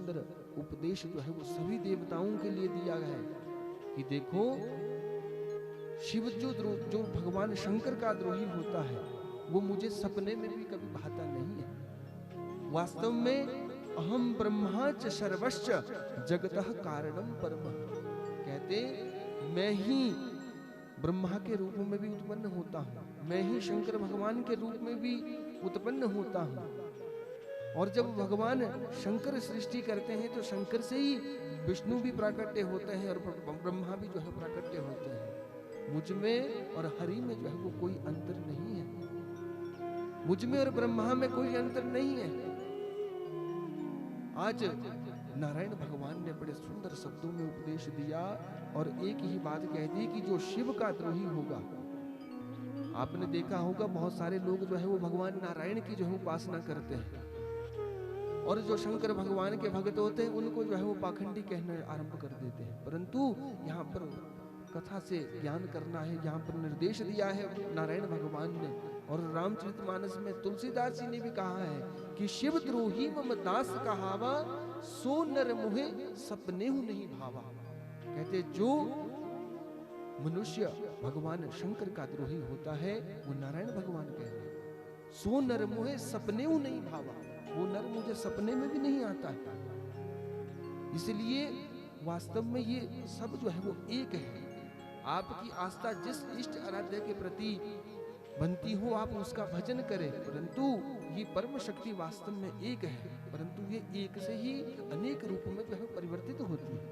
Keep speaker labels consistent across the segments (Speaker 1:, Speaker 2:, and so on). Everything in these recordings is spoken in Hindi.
Speaker 1: सुंदर उपदेश जो है वो सभी देवताओं के लिए दिया है कि देखो शिव जो भगवान शंकर का द्रोही होता है वो मुझे सपने में भी कभी भाता नहीं है। वास्तव में अहम ब्रह्मा च सर्वश्च जगतः कारणम परम, कहते मैं ही ब्रह्मा के रूप में भी उत्पन्न होता हूँ, मैं ही शंकर भगवान के रूप में भी उत्पन्न होता हूँ। और जब भगवान शंकर सृष्टि करते हैं तो शंकर से ही विष्णु भी प्राकट्य होते हैं और ब्रह्मा भी जो है प्राकट्य होते हैं। मुझ में और हरि में जो है वो कोई अंतर नहीं है, मुझ में और ब्रह्मा में कोई अंतर नहीं है। आज नारायण भगवान ने बड़े सुंदर शब्दों में उपदेश दिया और एक ही बात कह दी कि जो शिव का द्रोही होगा, आपने देखा होगा बहुत सारे लोग जो है वो भगवान नारायण की जो है उपासना करते हैं और जो शंकर भगवान के भक्त होते हैं उनको जो है वो पाखंडी कहना आरंभ कर देते हैं। परंतु यहाँ पर कथा से ज्ञान करना है, यहाँ पर निर्देश दिया है नारायण भगवान ने। और रामचरितमानस में तुलसीदास जी ने भी कहा है कि शिव द्रोही मम दास कहावा, सो नर मुहे सपने हूं नहीं भावा। कहते जो मनुष्य भगवान शंकर का द्रोही होता है वो नारायण भगवान कह रहे हैं, सो नर मुहे सपने हूं नहीं भावा, वो नर मुझे सपने में भी नहीं आता है। इसलिए वास्तव में ये सब जो है वो एक है। आपकी आस्था जिस इष्ट आराध्य के प्रति बनती हो आप उसका भजन करें, परंतु ये परम शक्ति वास्तव में एक है, परंतु ये एक से ही अनेक रूप में जो है परिवर्तित होती है।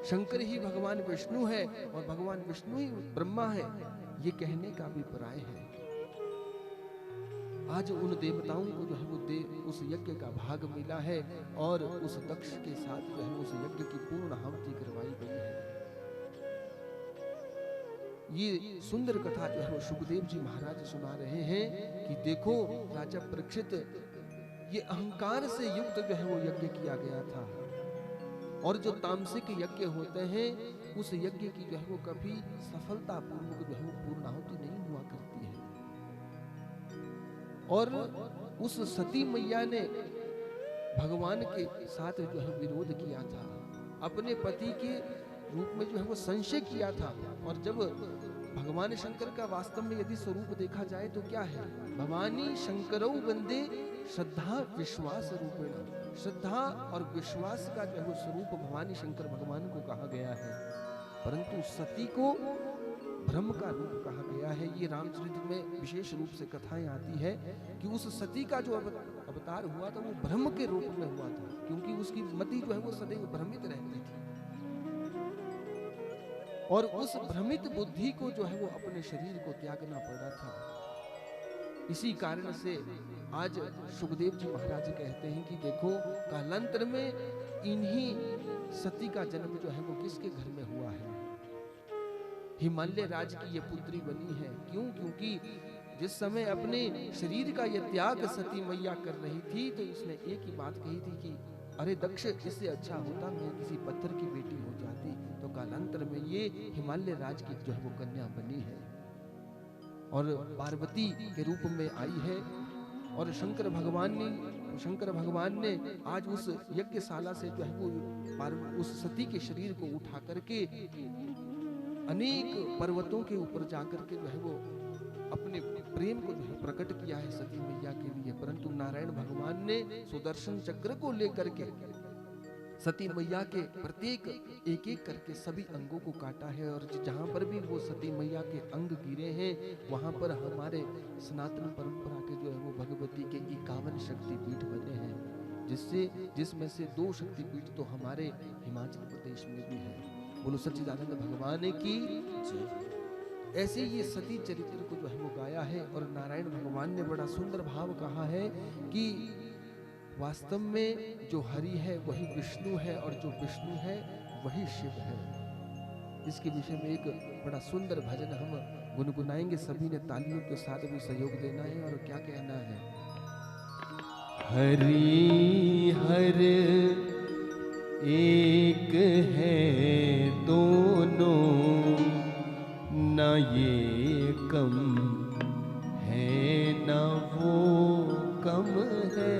Speaker 1: शंकर ही भगवान विष्णु है और भगवान विष्णु ही ब्रह्मा है, ये कहने का अभिप्राय है। आज उन देवताओं को जो है वो उस यज्ञ का भाग मिला है और उस दक्ष के साथ जो है उस यज्ञ की पूर्ण आहुति करवाई गई है। ये सुंदर कथा जो है वो सुखदेव जी महाराज सुना रहे हैं कि देखो राजा परीक्षित, ये अहंकार से युक्त जो है वो यज्ञ किया गया था और जो तामसिक यज्ञ होते हैं उस यज्ञ की जो है वो कभी सफलता पूर्वक जो है वो पूर्णाहुति नहीं हुआ करती है। और उस सती मैया ने भगवान के साथ जो है विरोध किया था, अपने पति के रूप में जो है वो संशय किया था। और जब भगवान शंकर का वास्तव में यदि स्वरूप देखा जाए तो क्या है, भवानी शंकरौ वंदे श्रद्धा विश्वास रूपेण, श्रद्धा और विश्वास का जो है स्वरूप भवानी शंकर भगवान को कहा गया है, परंतु सती को ब्रह्म का रूप कहा गया है। ये रामचरित में विशेष रूप से कथाएं आती है कि उस सती का जो अवतार हुआ था वो ब्रह्म के रूप में हुआ था, क्योंकि उसकी मति जो है वो सदैव भ्रमित रहती थी और उस भ्रमित बुद्धि को जो है वो अपने शरीर को त्यागना पड़ा था। इसी कारण से आज सुखदेव जी महाराज कहते हैं कि देखो कालांतर में इन्हीं सती का जन्म जो है वो किसके घर में हुआ है, हिमालय राज की ये पुत्री बनी है। क्यों? क्योंकि जिस समय अपने शरीर का ये त्याग सती मैया कर रही थी तो इसने एक ही बात कही थी कि अरे दक्ष, इससे अच्छा होता मैं किसी पत्थर की बेटी हो जाती। तो कालांतर में ये हिमालय राज की जो है वो कन्या बनी है और पार्वती के रूप में आई है। और शंकर भगवान ने आज उस यज्ञशाला से जो है वो उस सती के शरीर को उठा करके अनेक पर्वतों के ऊपर जाकर के जो है वो अपने प्रेम को जो है प्रकट किया है सती मैया के लिए। परंतु नारायण भगवान ने सुदर्शन चक्र को लेकर के सती मैया के प्रत्येक एक एक करके सभी अंगों को काटा है और जहां पर भी वो सती मैया के अंग गिरे हैं वहां पर हमारे सनातन परंपरा के जो है वो भगवती के 51 शक्तिपीठ बने हैं, जिसमें से 2 शक्तिपीठ तो हमारे हिमाचल प्रदेश में भी है। बोलो सच्चिदानंद भगवान की। ऐसे ये सती चरित्र को जो है वो गाया है और नारायण भगवान ने बड़ा सुंदर भाव कहा है कि वास्तव में जो हरि है वही विष्णु है और जो विष्णु है वही शिव है। इसके विषय में एक बड़ा सुंदर भजन हम गुनगुनाएंगे, सभी ने तालियों के साथ भी सहयोग देना है और क्या कहना है। हरि हर एक है दोनों, न ये कम है न वो कम है।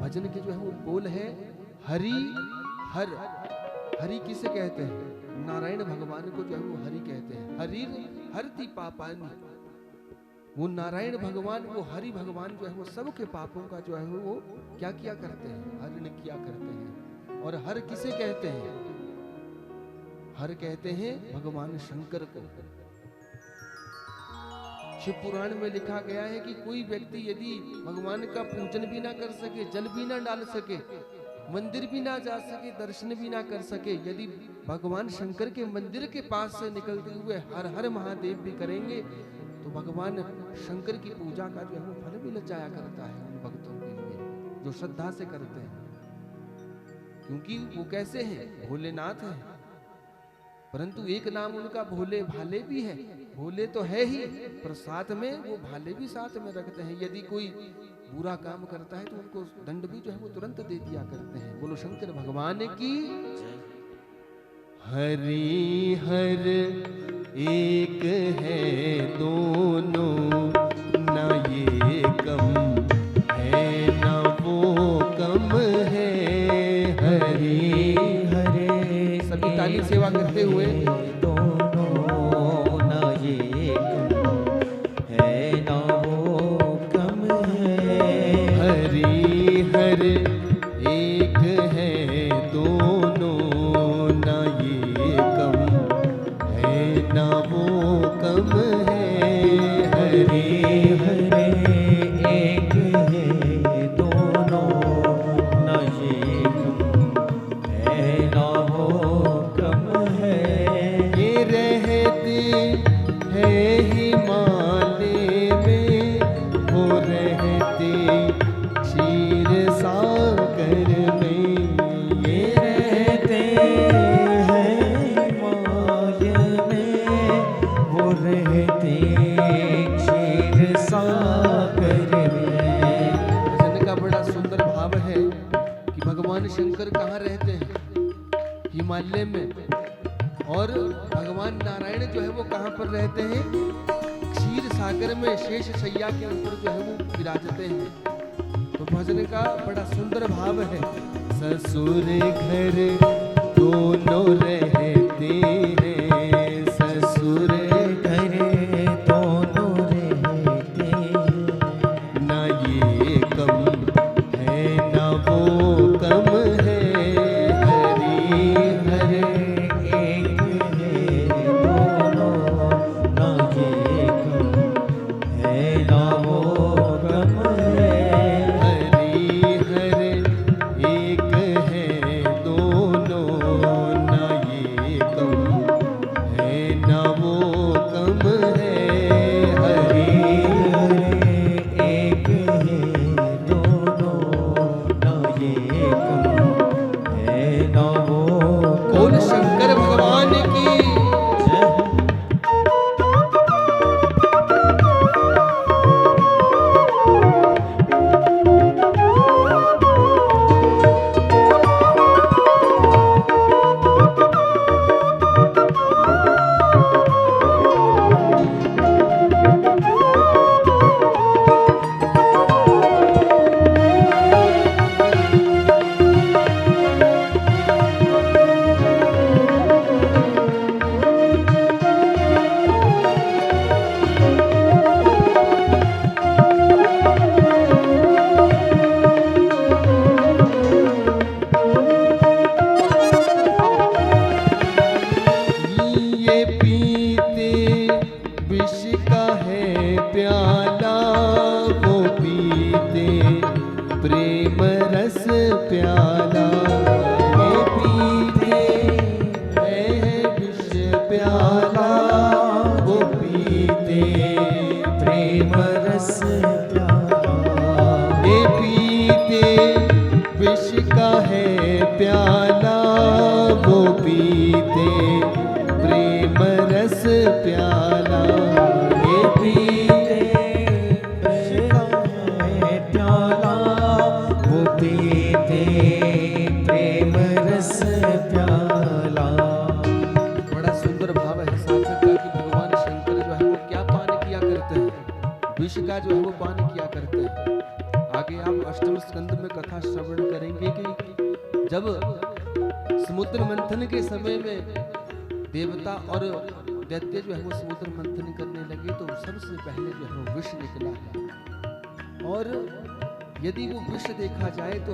Speaker 1: भजन के जो है वो बोल है हरि हर। हरि किसे कहते हैं? नारायण भगवान को जो है वो हरि कहते हैं। हरिर हरति पापानि, वो नारायण भगवान, वो हरि भगवान जो है वो सबके पापों का जो है वो क्या किया करते हैं? हरण किया करते हैं। और हर किसे कहते हैं? हर कहते हैं भगवान शंकर को। शिव पुराण में लिखा गया है कि कोई व्यक्ति यदि भगवान का पूजन भी ना कर सके, जल भी ना डाल सके, मंदिर भी ना जा सके, दर्शन भी ना कर सके, यदि भगवान शंकर के मंदिर के पास से निकलते हुए हर हर महादेव भी करेंगे तो भगवान शंकर की पूजा का जो है वो फल भी लग जाया करता है उन भक्तों के लिए जो श्रद्धा से करते हैं। क्योंकि वो कैसे हैं? भोलेनाथ हैं, परंतु एक नाम उनका भोले भाले भी है। भोले तो है ही, पर साथ में वो भाले भी साथ में रखते हैं। यदि कोई बुरा काम करता है तो उनको दंड भी जो है वो तुरंत दे दिया करते हैं। बोलो शंकर भगवान की। हरि हर एक है दोनों, न ये कम है न वो कम है। हरि हरे सभी ताली सेवा करते हुए
Speaker 2: दोनों, न ये कम है न वो कम है।
Speaker 1: हरि हर एक है दोनों, न ये कम है न वो कम है। हरि
Speaker 2: हरे एक है दोनों, न ये कम है न वो कम है।
Speaker 1: ये रहते हैं हिमालय में, वो रहते क्षीर सागर में। ये
Speaker 2: रहते हैं हिमालय में, वो रहते क्षीर सागर में।
Speaker 1: भजन का बड़ा सुंदर भाव है कि भगवान शंकर कहाँ रहते हैं? हिमालय में। और भगवान नारायण जो है वो कहाँ पर रहते हैं? क्षीर सागर में शेष शैया के ऊपर जो है वो विराजते हैं। तो भजन का बड़ा सुंदर भाव है। ससुर घर दोनों रहते हैं, ससुर
Speaker 2: घर दोनों रहते हैं।
Speaker 1: ना ये कम है ना वो कम है। हरि हरे
Speaker 2: एक है दोनों, न ये कम है न वो कम है।
Speaker 1: हरि हरे एक है दोनों, ना ये कम है ना वो कम है। हरि
Speaker 2: हरे एक है दोनों, न ये कम है न वो
Speaker 1: बोल
Speaker 2: कम
Speaker 1: शंकर भगवान की।
Speaker 2: है।
Speaker 1: ये पीते विष का है प्याला, वो पीते प्रेम रस प्याला। ये पीते है विष प्याला, वो पीते
Speaker 2: प्रेम रस प्याला।
Speaker 1: ये पीते विष का है प्याला, वो पीते प्रेम रस प्याला। ये पीते
Speaker 2: विष का है प्याला, वो पीते प्रेम रस प्याला।
Speaker 1: बड़ा सुंदर भाव है सार्थक का कि भगवान शंकर जो है वो क्या पान किया करते हैं? विष का जो है वो पान किया करते हैं। आगे आप अष्टम स्कंद में कथा श्रवण करेंगे कि जब समुद्र मंथन के समय में देवता और दैत्य जो है वो समुद्र मंथन करने लगे तो सबसे पहले जो है वो विष निकला है। और यदि वो विष देखा जाए तो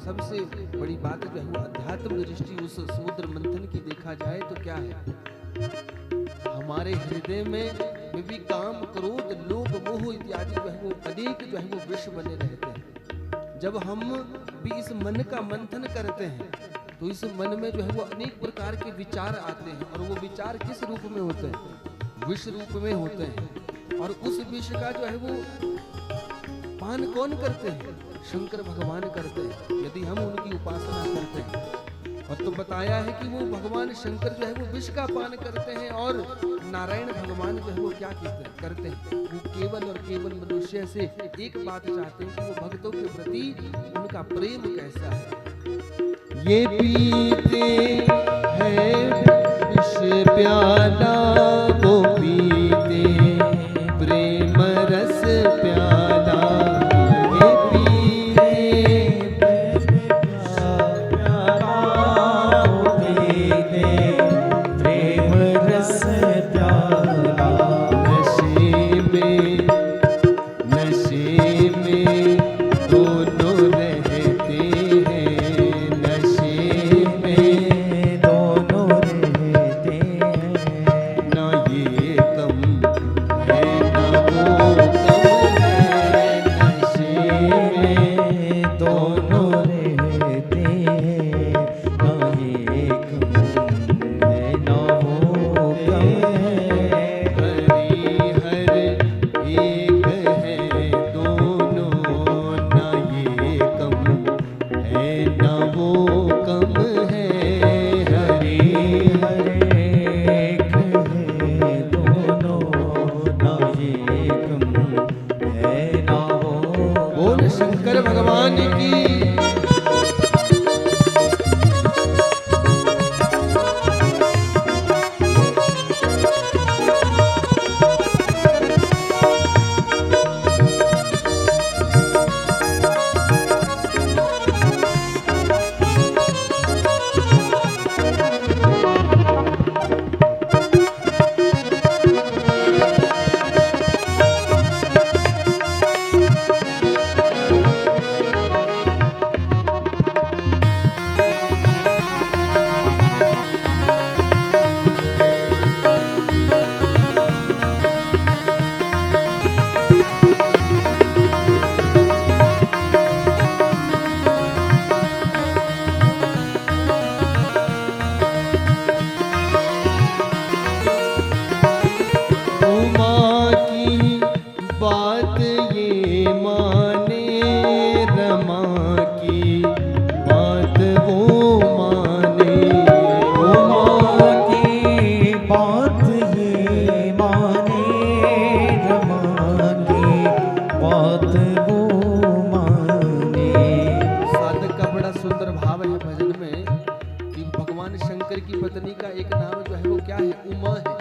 Speaker 1: सबसे बड़ी बात जो है वो अध्यात्म दृष्टि उस समुद्र मंथन की देखा जाए तो क्या है, हमारे हृदय में भी काम क्रोध लोभ मोह इत्यादि जो है वो अनेक जो है वो विष बने रहते हैं। जब हम भी इस मन का मंथन करते हैं तो इस मन में जो है वो अनेक प्रकार के विचार आते हैं और वो विचार किस रूप में होते हैं, विष रूप में होते हैं। और उस विष का जो है वो पान कौन करते हैं, शंकर भगवान करते हैं यदि हम उनकी उपासना करते हैं। और तो बताया है कि वो भगवान शंकर जो है वो विष का पान करते हैं और नारायण भगवान जो है वो क्या करते हैं, वो केवल और केवल मनुष्य से एक बात चाहते हैं कि वो भक्तों के प्रति उनका प्रेम कैसा है।
Speaker 2: ये पीते हैं विष प्याला, वो पीते प्रेम रस प्याला। ये पीते विष प्याला, वो पीते प्रेम रस प्याला। नशे में दोनों रहते हैं, नशे में दोनों रहते हैं। ना ये कम है ना वो कम है, नशे में दोनों रहते हैं। ना ये कम है ना वो कम है, हरि हर एक है दोनों। ना ये कम है ना वो कम है, हरि हर एक है दोनों। ना ये कम है ना वो।
Speaker 1: बोल शंकर भगवान की।
Speaker 2: उमा की बात ये माने, रमा की बात वो माने। उमा की बात ये माने, रमा की बात वो माने।
Speaker 1: साधक का बड़ा सुंदर भाव है भजन में कि भगवान शंकर की पत्नी का एक नाम जो है वो क्या है, उमा है।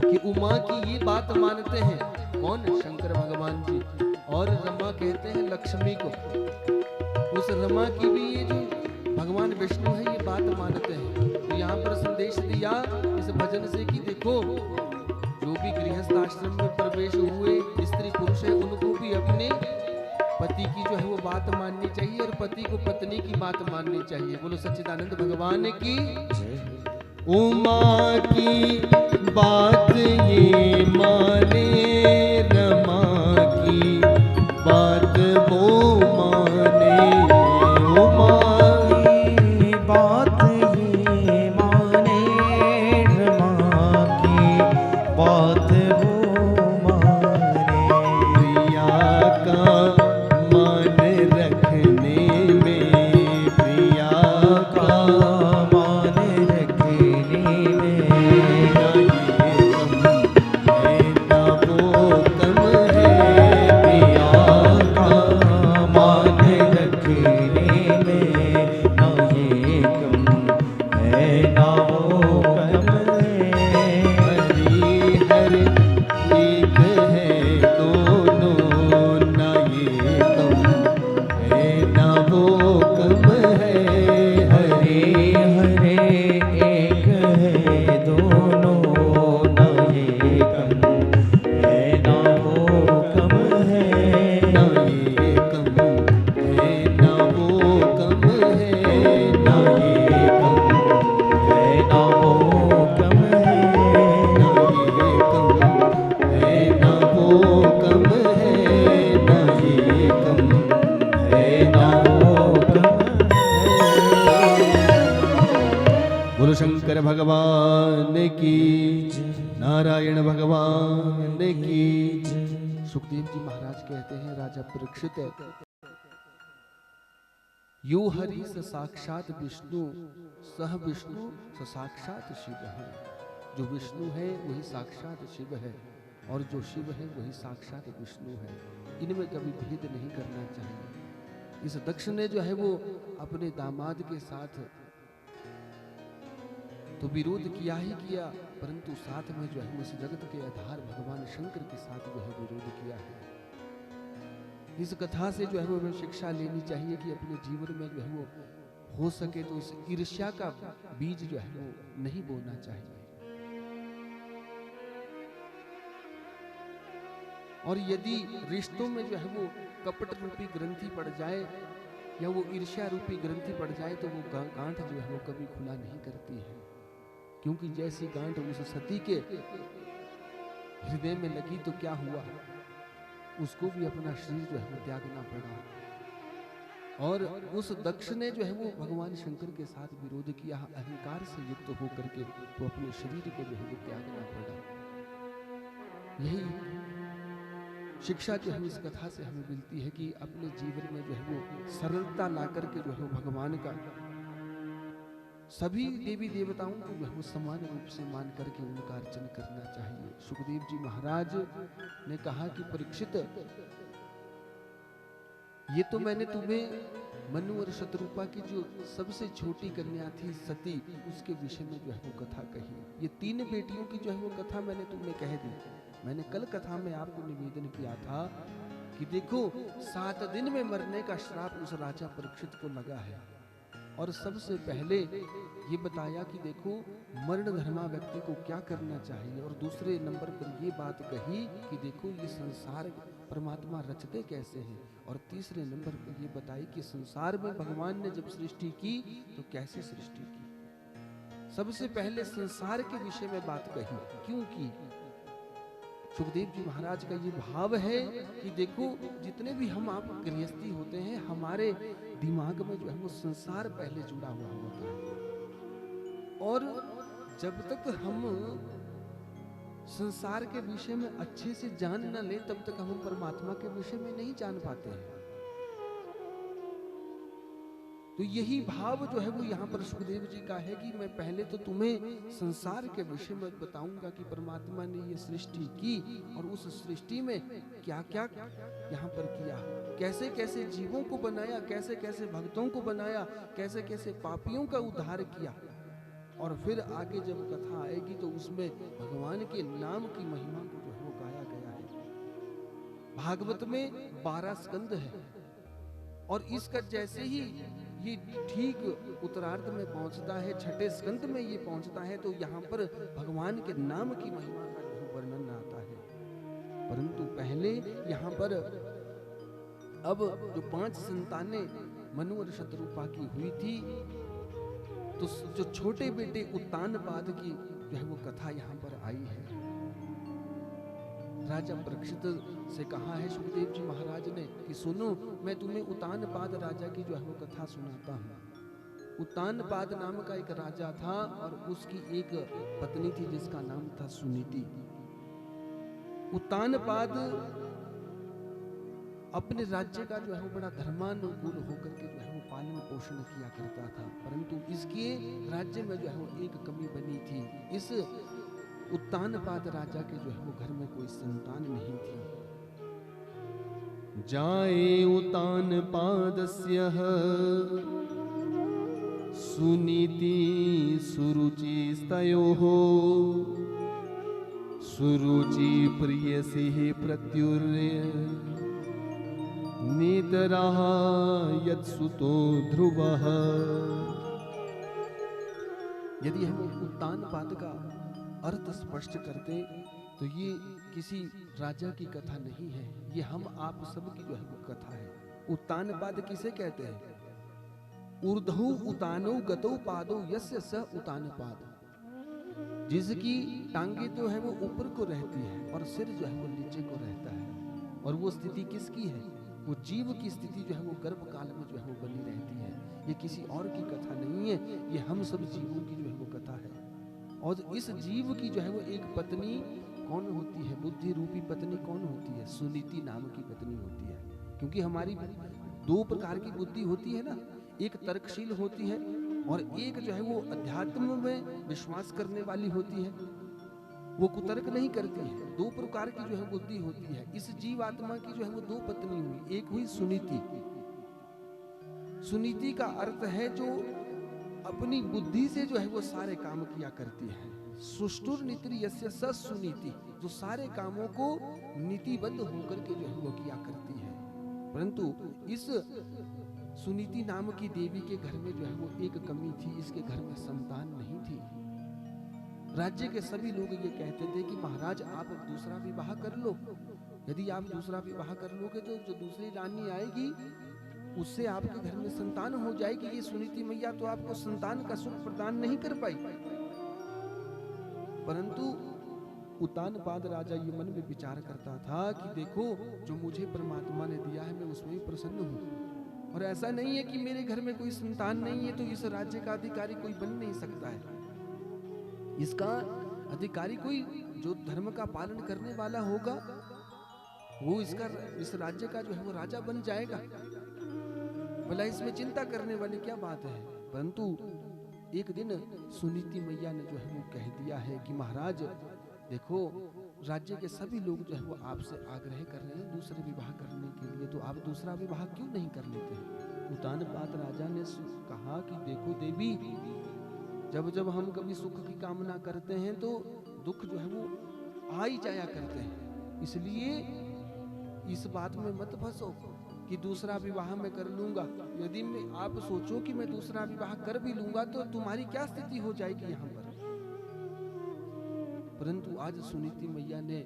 Speaker 1: कि उमा की ये बात मानते हैं कौन, शंकर भगवान जी। और रमा कहते हैं लक्ष्मी को। उस रमा की भी ये जो भगवान विष्णु है ये बात मानते हैं। तो यहाँ पर संदेश दिया इस भजन से कि देखो जो भी गृहस्थ आश्रम में प्रवेश हुए स्त्री पुरुष है उनको भी अपने पति की जो है वो बात माननी चाहिए और पति को पत्नी की बात माननी चाहिए। बोलो सच्चिदानंद भगवान की।
Speaker 2: उमा की बात ये माने, रमा की बात वो माने। उमा की बात ये माने, रमा की बात वो माने। प्रिया का मान रखने में, प्रिया का मान रखने में। ना ये कम है ना वो कम है, प्रिया का मान
Speaker 1: भगवान की, नारायण भगवान की। सुखदेव जी महाराज कहते हैं, राजा परीक्षित, यो हरि स साक्षात विष्णु, सह विष्णु स साक्षात शिव है। जो विष्णु है वही साक्षात शिव है, और जो शिव है वही साक्षात विष्णु है। इनमें कभी भेद नहीं करना चाहिए। इस दक्ष ने जो है वो अपने दामाद के साथ तो विरोध किया ही किया, परंतु साथ में जो है उस जगत के आधार भगवान शंकर के साथ जो है विरोध किया है। इस कथा से जो है वो हमें शिक्षा लेनी चाहिए कि अपने जीवन में जो है वो हो सके तो इस ईर्ष्या का बीज जो है वो नहीं बोना चाहिए। और यदि रिश्तों में जो है वो कपट रूपी ग्रंथि पड़ जाए या वो ईर्ष्या रूपी ग्रंथि पड़ जाए तो वो गांठ जो है वो कभी खुला नहीं करती है, क्योंकि जैसी गांठ उस सती के हृदय में लगी तो क्या हुआ, उसको भी अपना शरीर जो है वो त्यागना पड़ा। और उस दक्ष ने जो है वो भगवान शंकर के साथ विरोध किया, अहंकार से युक्त होकर के तो अपने शरीर को जो है वो त्यागना पड़ा। यही शिक्षा जो है इस कथा से हमें मिलती है कि अपने जीवन में जो है वो सरलता ला करके जो है भगवान का सभी देवी देवताओं को जो है वो समान रूप से मान करके उनका अर्चन करना चाहिए। सुखदेव जी महाराज ने कहा कि परीक्षित, ये तो मैंने तुम्हें मनु और शत्रुपा की जो सबसे छोटी कन्या थी सती, उसके विषय में जो है वो कथा कही। ये 3 बेटियों की जो है वो कथा मैंने तुम्हें कह दी। मैंने कल कथा में आपको निवेदन किया था कि देखो 7 दिन में मरने का श्राप उस राजा परीक्षित को लगा है, और सबसे पहले ये बताया कि देखो मरण धर्मा व्यक्ति को क्या करना चाहिए, और दूसरे नंबर पर ये बात कही कि देखो ये संसार परमात्मा रचते कैसे हैं, और तीसरे नंबर पर ये बताई कि संसार में भगवान ने जब सृष्टि की तो कैसे सृष्टि की। सबसे पहले संसार के विषय में बात कही। क्योंकि सुखदेव जी महाराज का ये भाव है कि देखो जितने भी हम आप गृहस्थी होते हैं, हमारे दिमाग में जो है वो संसार पहले जुड़ा हुआ होता है, और जब तक हम संसार के विषय में अच्छे से जान न ले तब तक हम परमात्मा के विषय में नहीं जान पाते हैं। तो यही भाव जो है वो यहाँ पर सुखदेव जी का है कि मैं पहले तो तुम्हें संसार के विषय में बताऊंगा कि परमात्मा ने ये सृष्टि की और उस सृष्टि में क्या क्या यहाँ पर किया, कैसे कैसे जीवों को बनाया, कैसे कैसे भक्तों को बनाया, कैसे कैसे पापियों का उद्धार किया। और फिर आगे जब कथा आएगी तो उसमें भगवान के नाम की महिमा को जो है वो गाया गया है। भागवत में 12 स्कंद है, और इसका जैसे ही ये ठीक उत्तरार्ध में पहुंचता है, 6ठे स्कंद में ये पहुंचता है, तो यहाँ पर भगवान के नाम की महिमा का जो वर्णन आता है। परंतु पहले यहाँ पर अब जो 5 संतानें मनु और शत्रुपा की हुई थी, तो जो छोटे बेटे उत्तानपाद की जो है वो कथा यहाँ पर आई है। राजा परीक्षित से कहा है सुखदेव जी महाराज ने कि सुनो, मैं तुम्हें उत्तानपाद राजा की जो है वो कथा सुनाता हूँ। उत्तानपाद नाम का एक राजा था, और उसकी एक पत्नी थी जिसका नाम था सुनीति। उत्तानपाद अपने राज्य का जो है वो बड़ा धर्मानुकूल होकर के जो है वो पालन पोषण किया करता था, परंतु इसके राज्य में जो है वो एक कमी बनी थी। इस उत्तानपाद राजा के जो है वो घर में कोई संतान नहीं थी। जाए उत्तानपादस्य सुनीति सुरुचिस्तयोः सुरुचि प्रियसी प्रत्युर्य नेतरः यत्सुतो ध्रुवः। यदि हम उत्तानपाद का अर्थ स्पष्ट करते तो ये किसी राजा की कथा नहीं है, ये हम आप सब की जो है वो कथा है। उत्तानपाद किसे कहते हैं? ऊर्ध्वु उतानो गतो पादो यस्य स उत्तानपाद, जिसकी टांगे जो है वो ऊपर को रहती है और सिर जो है वो नीचे को रहता है। और वो स्थिति किसकी है? वो जीव की स्थिति जो है वो गर्भ काल में जो है वो बनी रहती है। ये किसी और की कथा नहीं है, ये हम सब जीवों की जो है वो कथा है। और इस जीव की जो है वो एक पत्नी कौन होती है, बुद्धि रूपी पत्नी कौन होती है, सुनीति नाम की पत्नी होती है। क्योंकि हमारी दो प्रकार की बुद्धि होती है ना, एक तर्कशील होती है और एक जो है वो अध्यात्म में विश्वास करने वाली होती है, वो कुतर्क नहीं करती है। दो प्रकार की जो है बुद्धि होती है। इस जीव आत्मा की जो है वो दो पत्नी हुई, एक हुई सुनीति। सुनीति का अर्थ है जो अपनी बुद्धि से जो है वो सारे काम किया करती है। सुष्टुर नीति यस्य सुनीति, जो सारे कामों को नीतिबद्ध होकर के जो है वो किया करती है। परंतु इस सुनीति नाम की देवी के घर में जो है वो एक कमी थी, इसके घर में संतान नहीं थी। राज्य के सभी लोग ये कहते थे कि महाराज आप दूसरा विवाह कर लो, यदि आप दूसरा विवाह कर लोगे तो जो दूसरी रानी आएगी उससे आपके घर में संतान हो जाएगी। ये सुनीति मैया तो आपको संतान का सुख प्रदान नहीं कर पाई। परंतु उत्तानपाद राजा ये मन में विचार करता था कि देखो जो मुझे परमात्मा ने दिया है मैं उसमें भी प्रसन्न हूँ, और ऐसा नहीं है कि मेरे घर में कोई संतान नहीं है तो इस राज्य का अधिकारी कोई बन नहीं सकता है। इसका अधिकारी कोई जो धर्म का पालन करने वाला होगा वो इस राज्य का जो है वो राजा बन जाएगा। भला इसमें चिंता करने वाली क्या बात है। परंतु एक दिन सुनीति मैया ने जो है वो कह दिया है कि महाराज देखो राज्य के सभी लोग जो है वो आपसे आग्रह कर रहे हैं दूसरे विवाह करने के लिए, तो आप दूसरा विवाह क्यों नहीं कर लेते हैं। उत्तानपाद राजा ने कहा कि देखो देवी, जब जब हम कभी सुख की कामना करते हैं तो दुख जो है वो आ ही जाया करते हैं, इसलिए इस बात में मत फंसो कि दूसरा विवाह मैं कर लूंगा। यदि मैं आप सोचो कि मैं दूसरा विवाह कर भी लूंगा तो तुम्हारी क्या स्थिति हो जाएगी यहाँ पर। परंतु आज सुनीति मैया ने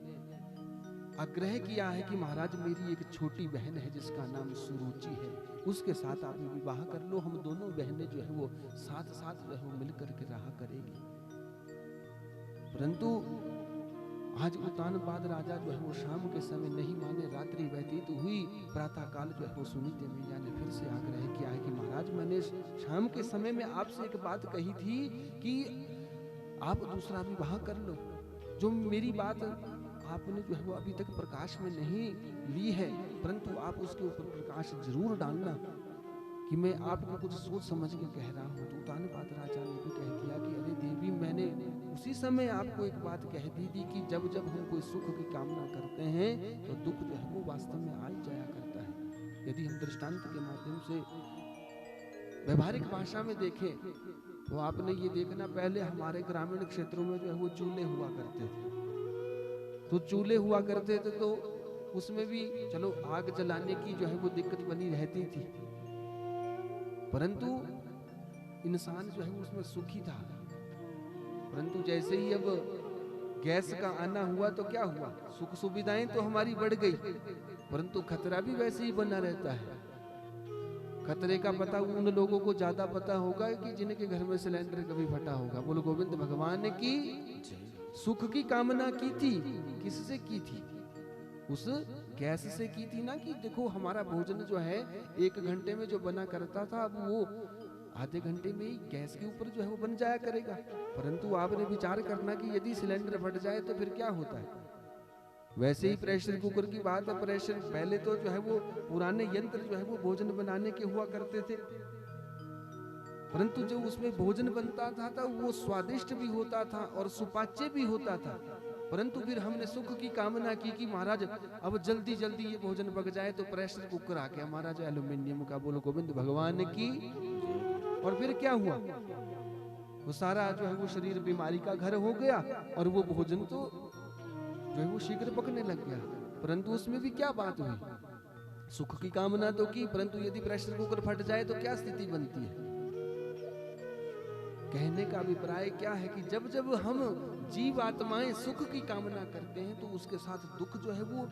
Speaker 1: आग्रह किया है कि महाराज मेरी एक छोटी बहन है जिसका नाम सुरुचि है, उसके साथ आप विवाह कर लो, हम दोनों बहनें जो है वो साथ साथ रहो मिलकर के रहा करेगी। परंतु आज उत्तानपाद राजा जो है वो शाम के समय नहीं माने, रात्रि व्यतीत हुई, प्रातः काल जो है वो सुनीति मैया ने फिर से आग्रह किया है कि महाराज मैंने शाम के समय में आपसे एक बात कही थी कि आप दूसरा विवाह कर लो। जो मेरी बात आपने जो है वो अभी तक प्रकाश में नहीं ली है, परंतु आप उसके ऊपर प्रकाश जरूर डालना कि मैं आपको कुछ सोच समझ के कह रहा हूँ। तो उत्तानपाद राजा ने भी कह दिया कि अरे देवी, मैंने उसी समय आपको एक बात कह दी थी कि जब जब हम कोई सुख की कामना करते हैं तो दुख जो है वो वास्तव में आ ही जाया करता है। यदि हम दृष्टांत के माध्यम से व्यवहारिक भाषा में देखें तो आपने ये देखना, पहले हमारे ग्रामीण क्षेत्रों में जो है वो चूल्हे हुआ करते थे। तो चूल्हे हुआ करते थे तो उसमें भी चलो आग जलाने की जो है वो दिक्कत बनी रहती थी, परंतु इंसान जो है वो उसमें सुखी था। परंतु जैसे ही अब गैस का आना हुआ तो क्या हुआ, सुख सुविधाएं तो हमारी बढ़ गई, परंतु खतरा भी वैसे ही बना रहता है। खतरे का पता उन लोगों को ज्यादा पता होगा कि जिनके घर में सिलेंडर कभी फटा होगा। बोलो गोविंद भगवान की सुख की कामना की थी, किससे की थी, उस गैस से की थी ना, कि देखो हमारा भोजन जो है 1 घंटे में जो बना करता था अब वो आधे घंटे में ही गैस के ऊपर जो है वो बन जाया करेगा। परंतु आपने विचार करना कि यदि सिलेंडर फट जाए तो फिर क्या होता है। वैसे ही प्रेशर कुकर की बात है, प्रेशर पहले तो जो है वो पुराने यंत्र जो है वो भोजन बनाने के हुआ करते थे, परंतु जो उसमें भोजन बनता था वो स्वादिष्ट भी होता था और सुपाच्य भी होता था। परंतु फिर हमने सुख की कामना की कि महाराज अब जल्दी जल्दी ये भोजन पक जाए, तो प्रेशर कुकर आ गया महाराज एल्यूमिनियम का। बोलो गोविंद भगवान की। और फिर क्या हुआ, वो सारा जो है वो शरीर बीमारी का घर हो गया और वो भोजन तो जो है वो शीघ्र पकने लग गया। परंतु उसमें भी क्या बात हुई, सुख की कामना तो की, परंतु यदि प्रेशर कुकर फट जाए तो क्या स्थिति बनती है। कहने का अभिप्राय क्या है कि जब जब हम जीव आत्माएं सुख की कामना करते हैं तो उसके साथ दुख जो है वो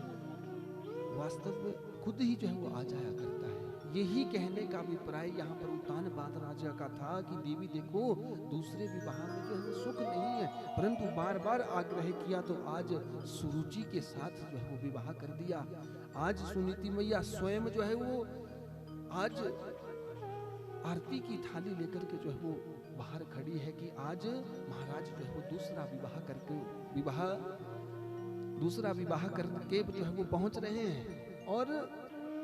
Speaker 1: वास्तव में खुद ही जो है वो आ जाया करता है। यही कहने का अभिप्राय यहाँ पर उत्तानपाद राजा का था कि देवी देखो दूसरे विवाह में जो है सुख नहीं है, परंतु बार बार आग्रह किया तो आज सुरुचि के साथ जो है वो विवाह कर दिया। आज सुनीति मैया स्वयं जो है वो आज आरती की थाली लेकर के जो है वो बाहर खड़ी है कि आज महाराज जो है वो दूसरा विवाह करके जो है वो पहुंच रहे हैं, और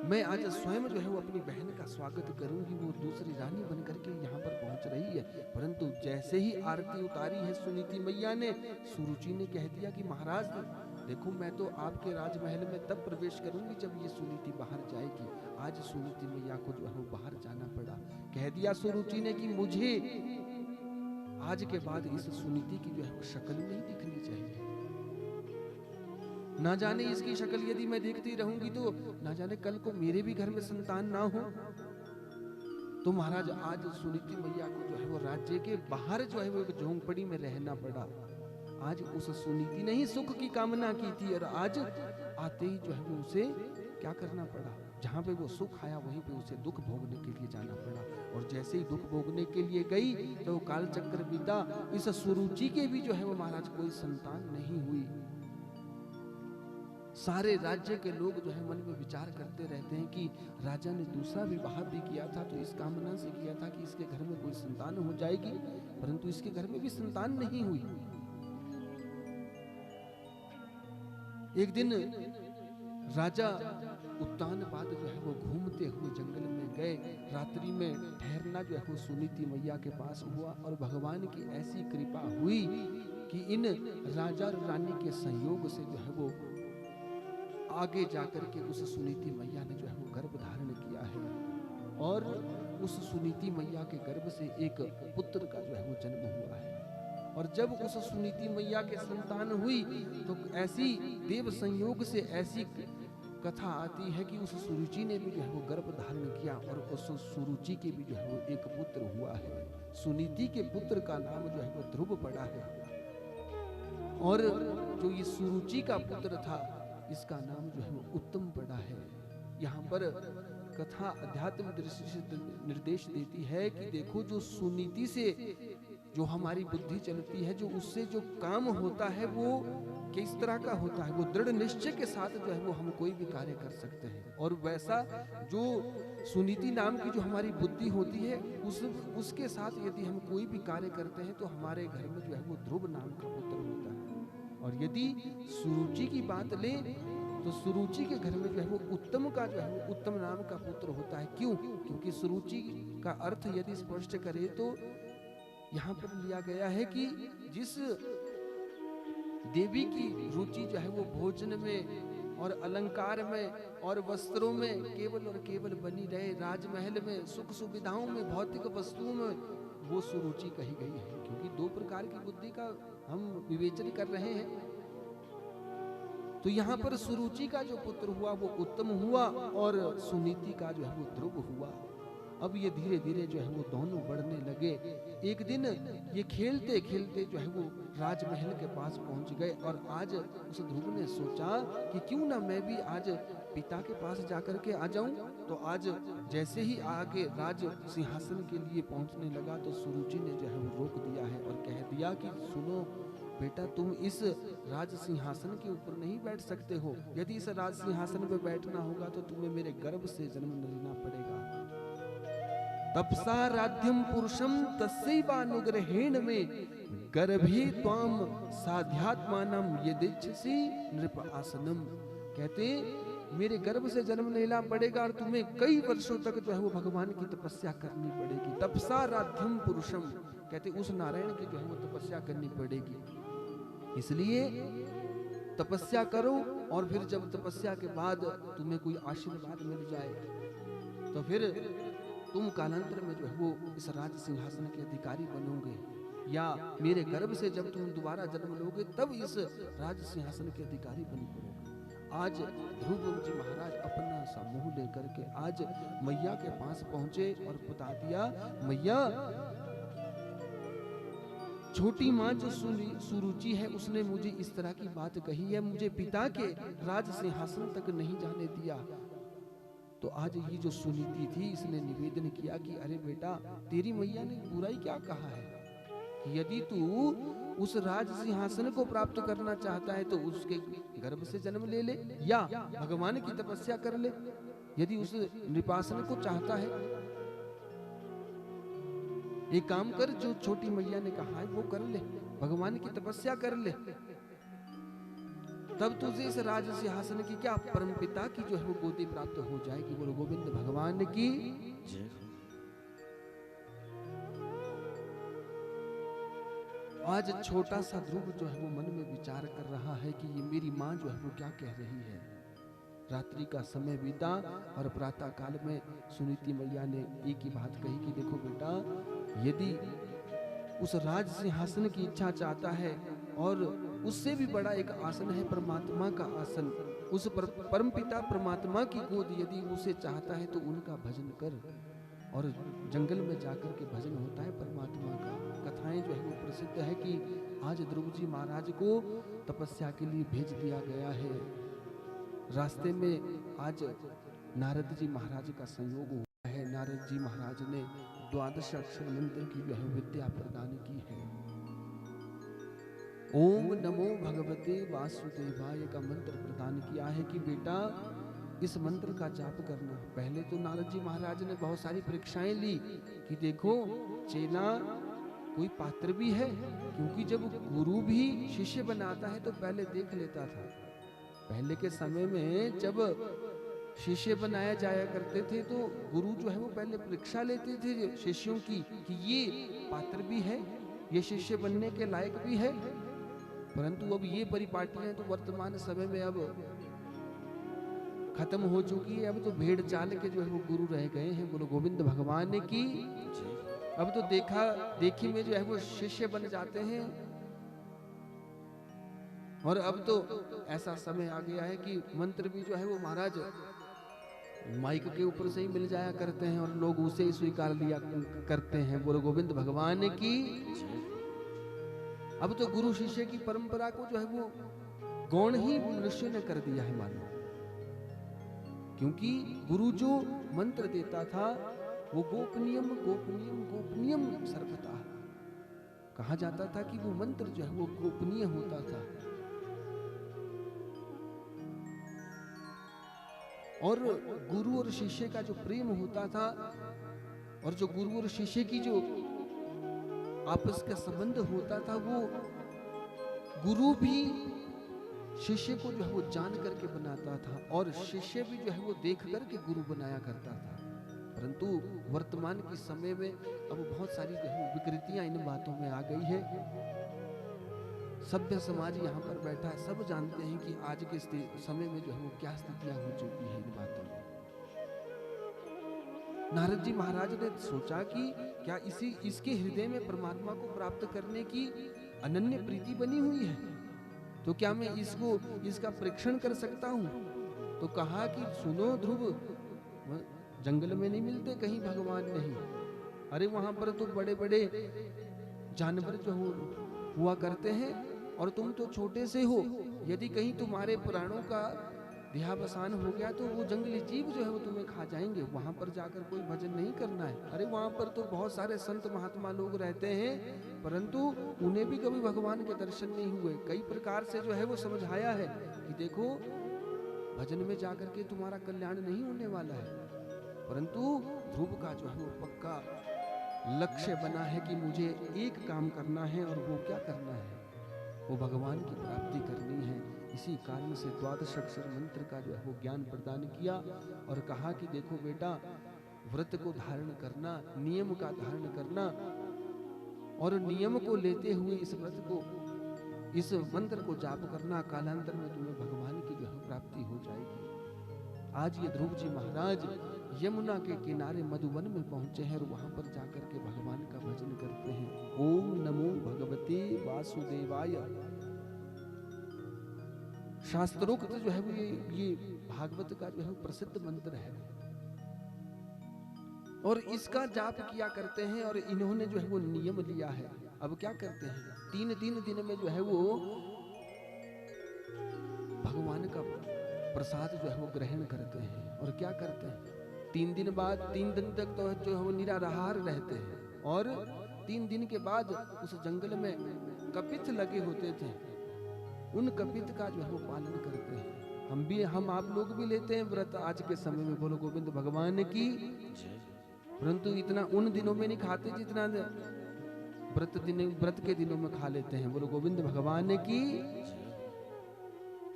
Speaker 1: मैं आज स्वयं जो है वो अपनी बहन का स्वागत करूंगी। वो दूसरी रानी बन करके यहाँ पर पहुंच रही है। परंतु जैसे ही आरती उतारी है सुनीति मैया ने, सुरुचि ने कह दिया कि महाराज देखो, मैं तो आपके राजमहल में तब प्रवेश करूंगी जब ये सुनीति बाहर जाएगी। आज सुनीति मैया को जो है वो बाहर जाना पड़ा। कह दिया सुरुचि ने कि मुझे आज के बाद इस सुनीति की जो है वो शक्ल नहीं दिखनी चाहिए। ना जाने इसकी शक्ल यदि मैं देखती रहूंगी तो ना जाने कल को मेरे भी घर में संतान ना हो। तो महाराज आज सुनीति मैया को जो है वो राज्य के बाहर जो है वो एक झोंपड़ी में रहना पड़ा। आज उस सुनीति ने ही सुख की कामना की थी, और आज आते ही जो है वो उसे क्या करना पड़ा, जहां पे वो सुख आया वहीं पे उसे दुख भोगने के लिए जाना पड़ा। और जैसे ही दुख भोगने के लिए गई तो काल चक्र बीता। इस सुरुचि के भी जो है वो महाराज कोई संतान नहीं हुई। सारे राज्य के लोग जो है मन में विचार करते रहते हैं कि राजा ने दूसरा विवाह भी किया था तो इस कामना से किया था कि इसके घर में कोई संतान हो जाएगी, परंतु इसके घर में भी संतान नहीं हुई। एक दिन राजा उत्तानपाद जो है वो घूमते हुए जंगल में गए। रात्रि में ठहरना जो है वो सुनीति मैया के पास हुआ, और भगवान की ऐसी कृपा हुई कि इन राजा और रानी के संयोग से जो है वो आगे जाकर के उस सुनीति मैया ने जो है वो गर्भ धारण किया है, और उस सुनीति मैया के गर्भ से एक पुत्र का जो है वो जन्म हुआ है। और जब उस सुनीति मैया के संतान हुई तो ऐसी देव संयोग से ऐसी कथा आती है कि उस सुरुचि ने भी जो है वो गर्भ धारण किया, और उस सुरुचि के भी जो है वो एक पुत्र हुआ है। सुनीति के पुत्र का नाम जो है वो ध्रुव पड़ा है, और जो ये सुरुचि का पुत्र था इसका नाम जो है वो उत्तम पड़ा है। यहाँ पर कथा अध्यात्म दृष्टि से निर्देश देती है कि देखो, जो सुनीति से जो हमारी बुद्धि चलती है, जो उससे जो काम होता है वो किस तरह का होता है, वो दृढ़ निश्चय के साथ जो है वो हम कोई भी कार्य कर सकते हैं। और वैसा जो सुनीति नाम की जो हमारी बुद्धि होती है उसके साथ यदि हम कोई भी कार्य करते हैं तो हमारे घर में जो है वो ध्रुव नाम का पुत्र होता है। और यदि सुरुचि की बात लें तो सुरुचि के घर में जो है वो उत्तम का जो है वो उत्तम नाम का पुत्र होता है। क्यों? क्योंकि सुरुचि का अर्थ यदि स्पष्ट करें तो यहाँ पर लिया गया है कि जिस देवी की रुचि जो है वो भोजन में और अलंकार में और वस्त्रों में केवल और केवल बनी रहे, राजमहल में सुख सुविधाओं में भौतिक वस्तुओं में, वो सुरुचि कही गई है। क्योंकि दो प्रकार की बुद्धि का हम विवेचन कर रहे हैं। तो यहाँ पर सुरुचि का जो पुत्र हुआ वो उत्तम हुआ, और सुनीति का जो है वो ध्रुव हुआ। अब ये धीरे धीरे जो है वो दोनों बढ़ने लगे। एक दिन ये खेलते खेलते जो है वो राजमहल के पास पहुंच गए, और आज उस ध्रुव ने सोचा कि क्यों ना मैं भी आज पिता के पास जाकर के आ जाऊं। तो आज जैसे ही आगे राज सिंहासन के लिए पहुंचने लगा तो सुरुचि ने जो है वो रोक दिया है और कह दिया कि सुनो बेटा, तुम इस राज सिंहासन के ऊपर नहीं बैठ सकते हो। यदि इस राज सिंहासन पे बैठना होगा तो तुम्हें मेरे गर्भ से जन्म लेना पड़ेगा। तपसा राध्यम पुरुषम तस्यैवानुग्रहेण में गर्भे त्वाम साध्यात्मानम यदिच्छसि नृप आसनम। कहते मेरे गर्भ से जन्म लेना पड़ेगा और तुम्हें कई वर्षों तक जो है वो भगवान की तपस्या करनी पड़ेगी। तपसा राध्यम पुरुषम, कहते उस नारायण की जो है वो तपस्या करनी पड़ेगी। इसलिए तपस्या करो, और फिर जब तपस्या के बाद तुम्हें कोई आशीर्वाद मिल जाए तो फिर तुम कालांतर में जो है वो इस राज सिंहासन के अधिकारी बनोगे, या मेरे गर्भ से जब तुम दोबारा जन्म लोगे तब इस राज सिंहासन के अधिकारी बन पड़ोगे। आज ध्रुव जी महाराज अपना समूह लेकर के आज मैया के पास पहुंचे और बता दिया, मैया छोटी माँ जो सुरुचि है उसने मुझे इस तरह की बात कही है, मुझे पिता के राज सिंहासन तक नहीं जाने दिया। तो आज ये जो सुनीति थी इसने निवेदन किया कि अरे बेटा, तेरी मैया ने बुराई क्या कहा है कि यदि तू उस राज सिंहासन को प्राप्त करना चाहता है तो उसके गर्भ से जन्म ले ले, या भगवान की तपस्या कर ले। यदि उस नृपासन को चाहता है एक काम कर, जो छोटी मैया ने कहा है वो कर ले, भगवान की तपस्या कर ले, तब तुझे इस राज सिंहासन की क्या परमपिता की जो है वो गोदी प्राप्त हो जाएगी। बोलो गोविंद भगवान की।
Speaker 2: जय।
Speaker 1: आज छोटा सा ध्रुव जो है वो मन में विचार कर रहा है कि ये मेरी माँ जो है वो क्या कह रही है। रात्रि का समय बीता और प्रातः काल में सुनीति मैया ने एक ही बात कही कि देखो बेटा, यदि उस राज सिंहासन की इच्छा चाहता है और उससे भी बड़ा एक आसन है परमात्मा का आसन, उस परमपिता परमात्मा की गोद यदि उसे चाहता है तो उनका भजन कर। और जंगल में जाकर के भजन होता है परमात्मा का। कथाएं जो है वो प्रसिद्ध है कि आज ध्रुव जी महाराज को तपस्या के लिए भेज दिया गया है। रास्ते में आज नारद जी महाराज का संयोग हुआ है। नारद जी महाराज ने 12 अक्षर मंत्र की जो है विद्या प्रदान की है। ओम नमो भगवते वासुदेवाय का मंत्र प्रदान किया है कि बेटा इस मंत्र का जाप करना। पहले तो नारद जी महाराज ने बहुत सारी परीक्षाएं ली कि देखो चेला कोई पात्र भी है, क्योंकि जब गुरु भी शिष्य बनाता है तो पहले देख लेता था। पहले के समय में जब शिष्य बनाया जाया करते थे तो गुरु जो है वो पहले परीक्षा लेते थे शिष्यों की कि ये पात्र भी है, ये शिष्य बनने के लायक भी है। परंतु अब ये परिपाटियां तो वर्तमान समय में अब खत्म हो चुकी है। अब तो भेड़ चाल के जो है वो गुरु रह गए हैं। बोलो गोविंद भगवान की। अब तो देखा देखी में जो है वो शिष्य बन जाते हैं। और अब तो ऐसा समय आ गया है कि मंत्र भी जो है वो महाराज माइक के ऊपर से ही मिल जाया करते हैं और लोग उसे ही स्वीकार लिया करते हैं। बोलो गोविंद भगवान की। अब तो गुरु शिष्य की परंपरा को जो है वो गौण ही मनुष्य ने कर दिया है मानो, क्योंकि गुरु जो मंत्र देता था वो गोपनीयम गोपनीयम गोपनीयम सर्वथा कहा जाता था कि वो मंत्र जो है वो गोपनीय होता था। और गुरु और शिष्य का जो प्रेम होता था और जो गुरु और शिष्य की जो आपस का संबंध होता था, वो गुरु भी शिष्य को जो है वो जान करके बनाता था और शिष्य भी जो है वो देख करके गुरु बनाया करता था। परंतु वर्तमान के समय में अब बहुत सारी जो है विकृतियां इन बातों में आ गई है। सभ्य समाज यहाँ पर बैठा है, सब जानते हैं कि आज के समय में जो है वो क्या स्थितियां हो चुकी है इन बातों में। नारद जी महाराज ने सोचा कि क्या इसके हृदय में परमात्मा को प्राप्त करने की अनन्य प्रीति बनी हुई है, तो क्या मैं इसका परीक्षण कर सकता हूं। तो कहा कि सुनो ध्रुव, जंगल में नहीं मिलते कहीं भगवान नहीं। अरे वहां पर तो बड़े बड़े जानवर जो हुआ करते हैं और तुम तो छोटे से हो। यदि कहीं तुम्हारे प्राणों का देहावसान हो गया तो वो जंगली जीव जो है वो तुम्हें खा जाएंगे। वहां पर जाकर कोई भजन नहीं करना है। अरे वहां पर तो बहुत सारे संत महात्मा लोग रहते हैं, परंतु उन्हें भी कभी भगवान के दर्शन नहीं हुए। कई प्रकार से जो है वो समझाया है कि देखो भजन में जाकर के तुम्हारा कल्याण नहीं होने वाला है। परंतु ध्रुव का जो है वो पक्का लक्ष्य बना है कि मुझे एक काम करना है, और वो क्या करना है, वो भगवान की प्राप्ति करनी है। इसी कारण से 12 अक्षर मंत्र का जो है वो ज्ञान प्रदान किया और कहा कि देखो बेटा, व्रत को धारण करना, नियम का धारण करना, और नियम को लेते हुए इस व्रत को, इस मंत्र को जाप करना, कालांतर में तुम्हें भगवान की जो है प्राप्ति हो जाएगी। आज ये ध्रुव जी महाराज यमुना के किनारे मधुवन में पहुंचे हैं और वहां पर जाकर के भगवान का भजन करते हैं। ओम नमो भगवते वासुदेवाय। शास्त्रोक्त जो है वो ये भागवत का जो है प्रसिद्ध मंत्र है और इसका जाप किया करते हैं। और इन्होंने जो है वो नियम लिया है। अब क्या करते हैं, 3 दिन में जो है वो भगवान का प्रसाद जो है वो ग्रहण करते हैं। और क्या करते हैं, 3 दिन बाद 3 दिन तक तो जो है वो निराहार रहते हैं। और 3 दिन के बाद उस जंगल में कपित लगे होते थे, उन कपित का जो है वो पालन करते हैं। हम आप लोग भी लेते हैं व्रत आज के समय में। बोलो गोविंद भगवान की। परंतु इतना उन दिनों में नहीं खाते जितना व्रत के दिनों में खा लेते हैं। बोलो गोविंद भगवान की।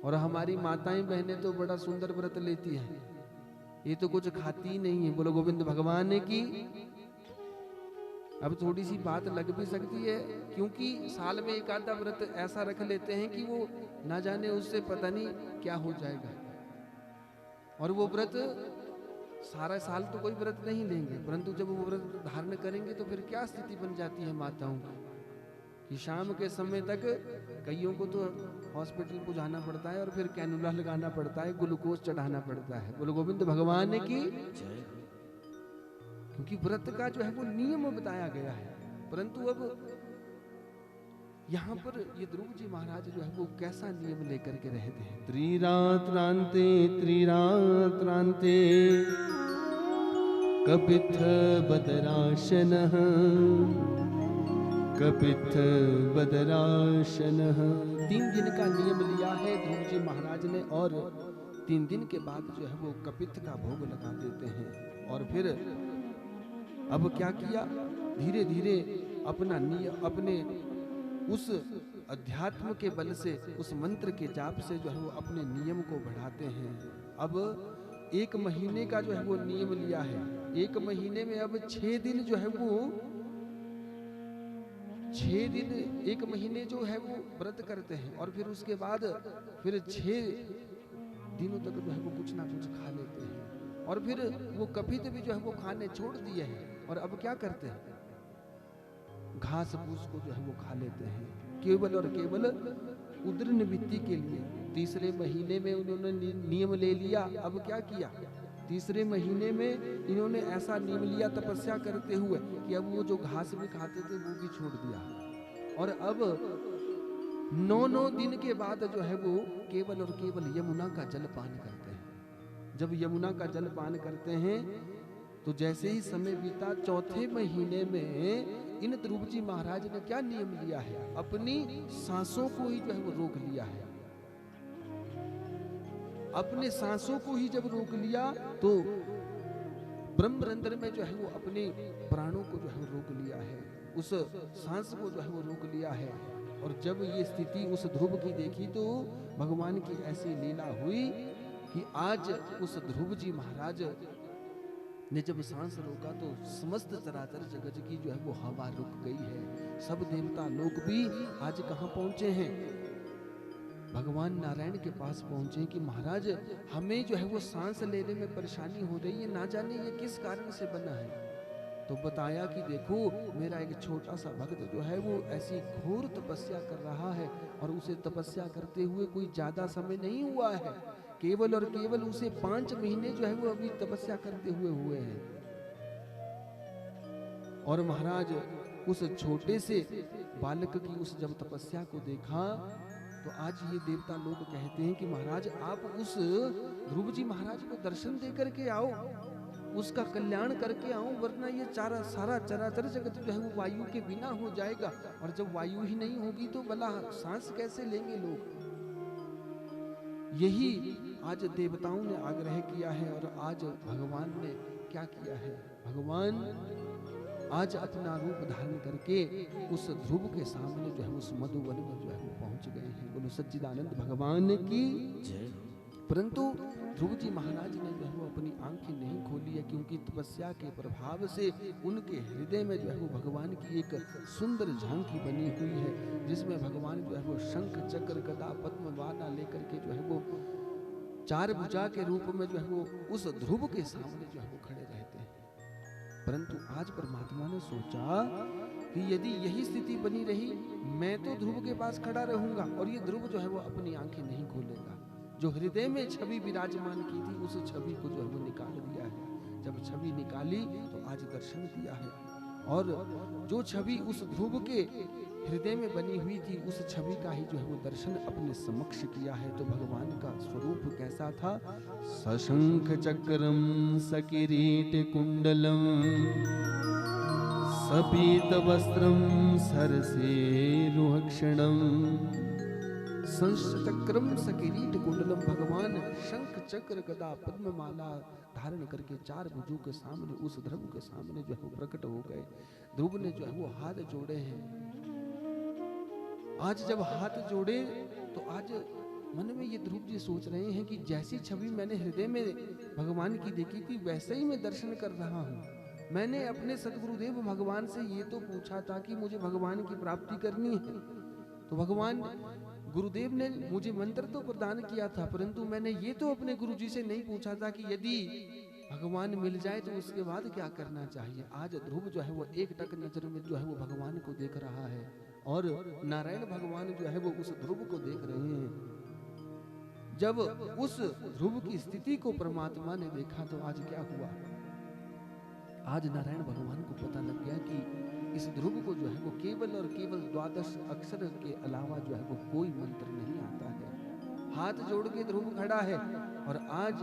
Speaker 1: और हमारी माताएं बहनें तो बड़ा सुंदर व्रत लेती हैं, ये तो कुछ खाती ही नहीं है। बोलो गोविंद भगवान की। अब थोड़ी सी बात लग भी सकती है, क्योंकि साल में एक आधा व्रत ऐसा रख लेते हैं कि वो ना जाने उससे पता नहीं क्या हो जाएगा। और वो व्रत सारा साल तो कोई व्रत नहीं लेंगे, परंतु जब वो व्रत धारण करेंगे तो फिर क्या स्थिति बन जाती है माताओं की कि शाम के समय तक कईयों को तो हॉस्पिटल को जाना पड़ता है और फिर कैनुला लगाना पड़ता है, ग्लूकोज चढ़ाना पड़ता है। बोलो गोविंद भगवान की। क्योंकि व्रत का जो है वो नियम बताया गया है। परंतु अब यहाँ पर ये ध्रुव जी महाराज जो है वो कैसा नियम लेकर के रहते हैं। त्रिरात्रांते त्रिरात्रांते कपिथ बदराशनः कपिथ बदराशनः। 3 दिन का नियम लिया है ध्रुव जी महाराज ने, और 3 दिन के बाद जो है वो कपिथ का भोग लगा देते हैं। और फिर अब क्या किया, धीरे धीरे अपने उस अध्यात्म के बल से, उस मंत्र के जाप से जो है वो अपने नियम को बढ़ाते हैं। अब 1 महीने का जो है वो नियम लिया है। 1 महीने में अब 6 दिन जो है वो 6 दिन 1 महीने जो है वो व्रत करते हैं, और फिर उसके बाद फिर 6 दिनों तक जो है वो कुछ ना कुछ खा लेते हैं। और फिर वो कपित भी जो है वो खाने छोड़ दिए हैं, और अब क्या करते हैं, घास फूस को जो है वो खा लेते हैं, केवल और केवल उदर निवृत्ति के लिए। 3रे महीने में उन्होंने नियम ले लिया। अब क्या किया, 3रे महीने में इन्होंने ऐसा नियम लिया तपस्या करते हुए कि अब वो जो घास भी खाते थे वो भी छोड़ दिया। और अब 9 दिन के बाद जो है वो केवल और केवल यमुना का जल पान करते हैं। जब यमुना का जल पान करते हैं तो जैसे ही समय बीता, 4थे महीने में इन ध्रुव जी महाराज ने क्या नियम लिया है, अपनी सांसों को ही जो है वो रोक लिया है। अपने सांसों को ही जब रोक लिया तो ब्रह्मरंध्र में जो है वो अपने प्राणों को जो है वो रोक लिया है, उस सांस को जो है वो रोक लिया है। और जब ये स्थिति उस ध्रुव की देखी तो भगवान की ऐसी लीला हुई कि आज उस ध्रुव जी महाराज ने जब सांस रोका तो समस्त चराचर जगत की जो है वो हवा रुक गई है। सब देवता लोग भी आज कहाँ पहुंचे हैं, भगवान नारायण के पास पहुंचे कि महाराज हमें जो है वो सांस लेने में परेशानी हो रही है, ना जाने ये किस कारण से बना है। तो बताया कि देखो मेरा एक छोटा सा भक्त जो है वो ऐसी घोर तपस्या कर रहा है, और उसे तपस्या करते हुए कोई ज्यादा समय नहीं हुआ है, केवल और केवल उसे 5 महीने जो है वो अभी तपस्या करते हुए हैं। और महाराज उस छोटे से बालक की उस जब तपस्या को देखा तो आज ये देवता लोग कहते हैं कि महाराज आप उस ध्रुव जी महाराज को दर्शन दे करके आओ, उसका कल्याण करके आओ, वरना ये सारा चराचर जगत जो है वो वायु के बिना हो जाएगा। और जब वायु ही नहीं होगी तो भला सांस कैसे लेंगे लोग। यही आज देवताओं ने आग्रह किया है, और आज भगवान ने क्या किया है, भगवान आज अपना रूप धारण करके उस ध्रुव के सामने जो है उस मधुवन में जो है वो पहुंच गए हैं। बोलो सच्चिदानंद भगवान की जय। परंतु ध्रुव जी महाराज ने जो है वो अपनी आंखें नहीं खोली है, क्योंकि तपस्या के प्रभाव से उनके हृदय में जो है वो भगवान की एक सुंदर झांकी बनी हुई है, जिसमें भगवान जो है वो शंख चक्र गदा पद्म वाला लेकर के जो है वो 4 भुजा के रूप में जो है वो उस ध्रुव के सामने जो है वो खड़े रहते हैं। परंतु आज परमात्मा ने सोचा कि यदि यही स्थिति बनी रही, मैं तो ध्रुव के पास खड़ा रहूंगा और ये ध्रुव जो है वो अपनी आंखें नहीं खोलेगा। जो हृदय में छवि विराजमान की थी उस छवि को जो है वो निकाल दिया है। जब छवि निकाली तो आज दर्शन दिया है, और जो छवि उस ध्रुव के हृदय में बनी हुई थी उस छवि का ही जो है वो दर्शन अपने समक्ष किया है। तो भगवान का स्वरूप कैसा था, सशंख चक्रम सकिरीट कुंडलम सपीत वस्त्रम सरसेरुहक्षणम संचक्रम सकिरीट कुंडलम, भगवान शंख चक्र गदा पद्म माला धारण करके चार भुजों के सामने, उस ध्रुव के सामने जो है वो प्रकट हो गए। ध्रुव ने जो है वो हाथ जोड़े हैं। आज जब हाथ जोड़े तो आज मन में ये ध्रुव जी सोच रहे हैं कि जैसी छवि मैंने हृदय में भगवान की देखी थी वैसे ही मैं दर्शन कर रहा हूँ। मैंने अपने सदगुरुदेव भगवान से ये तो पूछा था कि मुझे भगवान की प्राप्ति करनी है, तो भगवान गुरुदेव ने मुझे मंत्र तो प्रदान किया था, परंतु मैंने ये तो अपने गुरुजी से नहीं पूछा था कि यदि भगवान मिल जाए तो उसके बाद क्या करना चाहिए। आज ध्रुव जो है वो एक टक नजर में जो है वो भगवान को देख रहा है और नारायण भगवान जो है वो उस ध्रुव को देख रहे हैं। जब उस ध्रुव की स्थिति को परमात्मा ने देखा तो आज क्या हुआ, आज नारायण भगवान को पता लग गया कि इस ध्रुव को जो है वो केवल और केवल 12 अक्षर के अलावा जो है वो कोई मंत्र नहीं आता है। हाथ जोड़ के ध्रुव खड़ा है और आज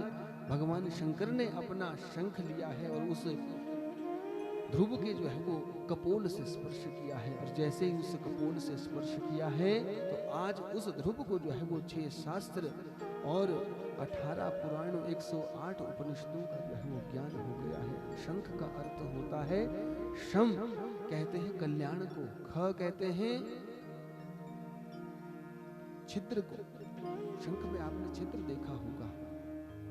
Speaker 1: भगवान शंकर ने अपना शंख लिया है और उस ध्रुव के जो है वो कपोल से स्पर्श किया है, और जैसे ही उस कपोल से स्पर्श किया है तो आज उस ध्रुव को जो है वो 6 शास्त्र और 18 पुराण 108 उपनिषदों का जो है वो ज्ञान हो गया है। शंख का अर्थ होता है शम, कहते हैं कल्याण को, ख कहते हैं छिद्र को। शंख में आपने छिद्र देखा होगा।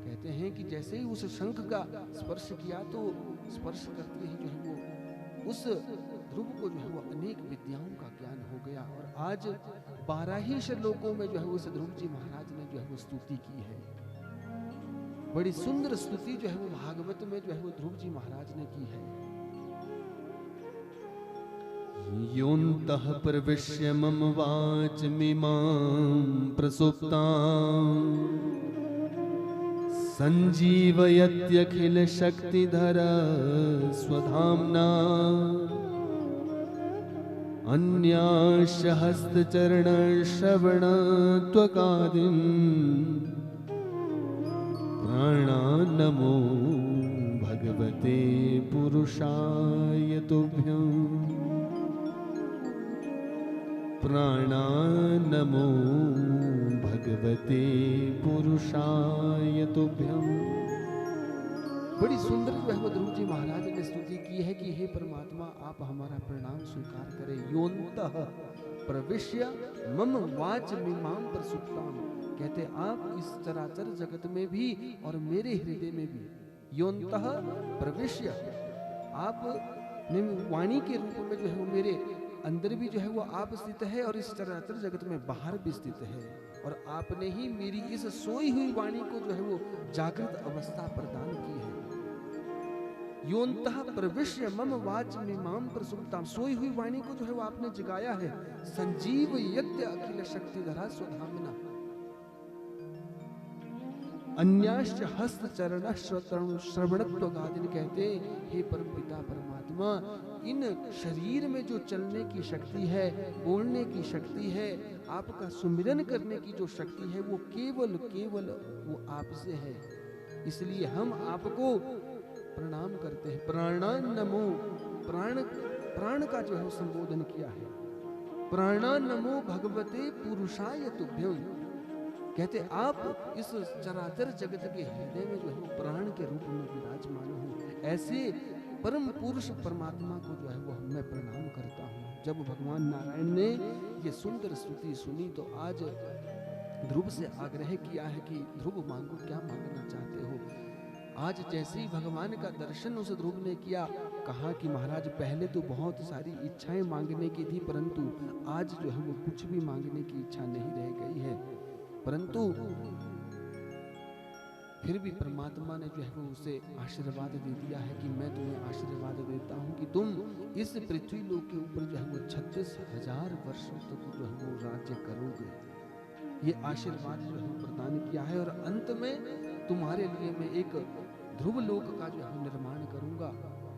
Speaker 1: कहते हैं कि जैसे ही उस शंख का स्पर्श किया तो स्पर्श करते ही जो है वो उस ध्रुव को जो है वो अनेक विद्याओं का ज्ञान हो गया। और आज 12 ही श्लोकों में जो है उस ध्रुव जी महाराज ने जो है वो स्तुति की है। बड़ी सुंदर स्तुति जो है वो भागवत में जो है वो ध्रुव जी महाराज ने की है।
Speaker 2: योऽन्तः प्रविश्य मम वाचमिमां प्रसुप्तां संजीवयत्यखिल शक्तिधरा स्वधाम्ना अन्याश हस्तचरण श्रवण त्वकादिं प्राणान्नमो भगवते पुरुषाय तुभ्यम् प्राणान्नमो भगवते पुरुषाय तुभ्यम्।
Speaker 1: बड़ी सुंदर जो है वो ध्रुव जी महाराज ने स्तुति की है कि हे परमात्मा आप हमारा प्रणाम स्वीकार करें। योऽन्तः प्रविश्य मम वाचमिमां प्रसुप्तां, कहते आप इस चराचर जगत में भी और मेरे हृदय में भी। योऽन्तः प्रविश्य, आप ने वाणी के रूप में जो है वो मेरे अंदर भी जो है वो आप स्थित है और इस चराचर जगत में बाहर भी स्थित है, और आपने ही मेरी इस सोई हुई वाणी को जो है वो जागृत अवस्था प्रदान की है। योऽन्तः प्रविश्य मम वाचमिमां प्रसुप्तां, सोई हुई वाणी को जो है वो आपने जगाया है। संजीव यत्य अखिल शक्तिधरा स्वधाम्ना अन्याश्च हस्त चरण श्रवणत्वगादिन, कहते हे परमपिता परमात्मा इन शरीर में जो चलने की शक्ति है, बोलने की शक्ति है, आपका सुमिरन करने की जो शक्ति है वो केवल केवल वो आपसे है। इसलिए हम आपको प्रणाम करते हैं। प्राणान्नमो, प्राण का जो है संबोधन किया है। प्राणान्नमो भगवते पुरुषाय तुभ्यम्, कहते आप इस चराचर जगत के हृदय में जो है प्राण के रूप में विराजमान हो। ऐसे परम पुरुष परमात्मा को जो है वो मैं प्रणाम करता हूँ। जब भगवान नारायण ने ये सुंदर स्तुति सुनी तो आज ध्रुव से आग्रह किया है कि ध्रुव मांगो, क्या मांगना चाहते हो। आज जैसे ही भगवान का दर्शन उस ध्रुव ने किया, कहा कि महाराज पहले तो बहुत सारी इच्छाएं मांगने की थी, परंतु आज जो है वो कुछ भी मांगने की इच्छा नहीं रह गई है। परंतु फिर भी परमात्मा ने जो है वो उसे आशीर्वाद दे दिया है कि मैं तुम्हें आशीर्वाद देता हूं कि तुम इस पृथ्वी लोक के ऊपर जो है वो 36,000 वर्षों तक जो है वो राज्य करोगे। ये आशीर्वाद जो है प्रदान किया है, और अंत में तुम्हारे लिए मैं एक ध्रुव लोक का जो है निर्माण करूंगा,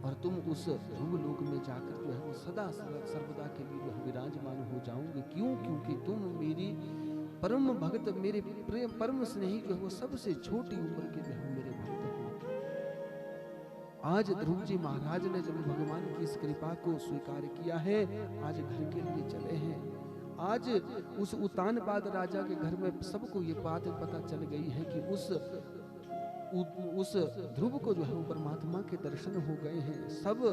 Speaker 1: और तुम उस ध्रुव लोक में जाकर जो है वो सदा सर्वदा के लिए जो है विराजमान हो जाओगे। क्यों? क्योंकि तुम मेरी परम भक्त, मेरे प्रेम परम स्नेही जो है वो सबसे छोटी उम्र के जो है मेरे भक्त हो। आज ध्रुव जी महाराज ने जब भगवान की इस कृपा को स्वीकार किया है, आज घर के लिए चले हैं। आज उस उतानपाद राजा के घर में सबको ये बात पता चल गई है कि उस ध्रुव को जो है वो परमात्मा के दर्शन हो गए हैं। सब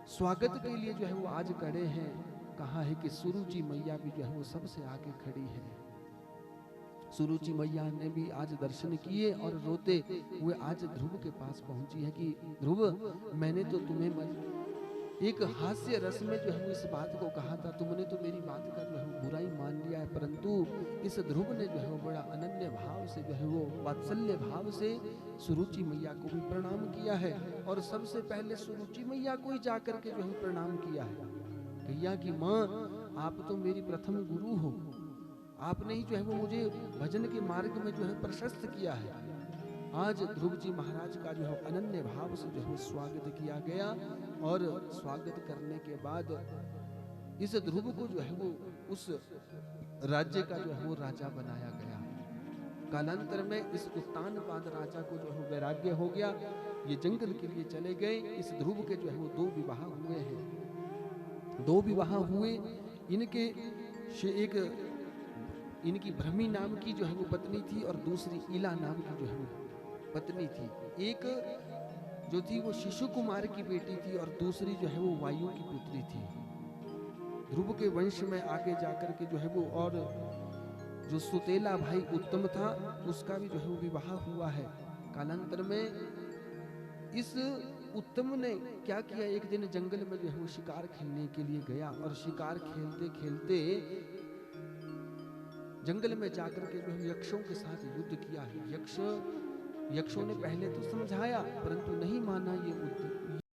Speaker 1: स्वागत के लिए जो है वो आज खड़े हैं। कहा है कि सुरुचि मैया भी जो है वो सबसे आगे खड़ी है। सुरुचि मैया ने भी आज दर्शन किए और रोते हुए आज ध्रुव के पास पहुंची है कि ध्रुव, मैंने तो तुम्हें एक हास्य रस में जो है इस बात को कहा था, तुमने तो मेरी बात का जो है बुराई मान लिया है, परंतु इस ध्रुव ने जो है वो बड़ा अनन्य भाव से जो है वो वात्सल्य भाव से सुरुचि मैया को भी प्रणाम किया है। और सबसे पहले सुरुचि मैया को ही जाकर के जो है प्रणाम किया है। कहिया कि माँ, आप तो मेरी प्रथम गुरु हो, आपने ही जो है वो मुझे भजन के मार्ग में जो है प्रशस्त किया है। आज ध्रुव जी महाराज का जो है अनन्य भाव से जो है स्वागत किया गया और स्वागत करने के बाद इस ध्रुव को जो है वो उस राज्य का जो है वो राजा बनाया गया। कालांतर में इस उत्तानपाद राजा को जो है वैराग्य हो गया, ये जंगल के लिए चले गए। इस ध्रुव के जो है वो 2 विवाह हुए हैं। 2 विवाह हुए। इनके एक इनकी भ्रमी नाम की जो है वो पत्नी थी और दूसरी इला नाम की जो है वो पत्नी थी। एक जो थी वो शिशु कुमार की बेटी थी और दूसरी जो है वो वायु की पुत्री थी। ध्रुव के वंश में आगे जाकर के जो है वो और जो सुतेला भाई उत्तम था उसका भी जो है वो विवाह हुआ है। कालांतर में इस उत्तम ने क्या किया, एक दिन जंगल में जो है वो शिकार खेलने के लिए गया और शिकार खेलते खेलते जंगल में जाकर के जो है यक्षों के साथ युद्ध किया है। यक्षों ने पहले तो समझाया परंतु नहीं माना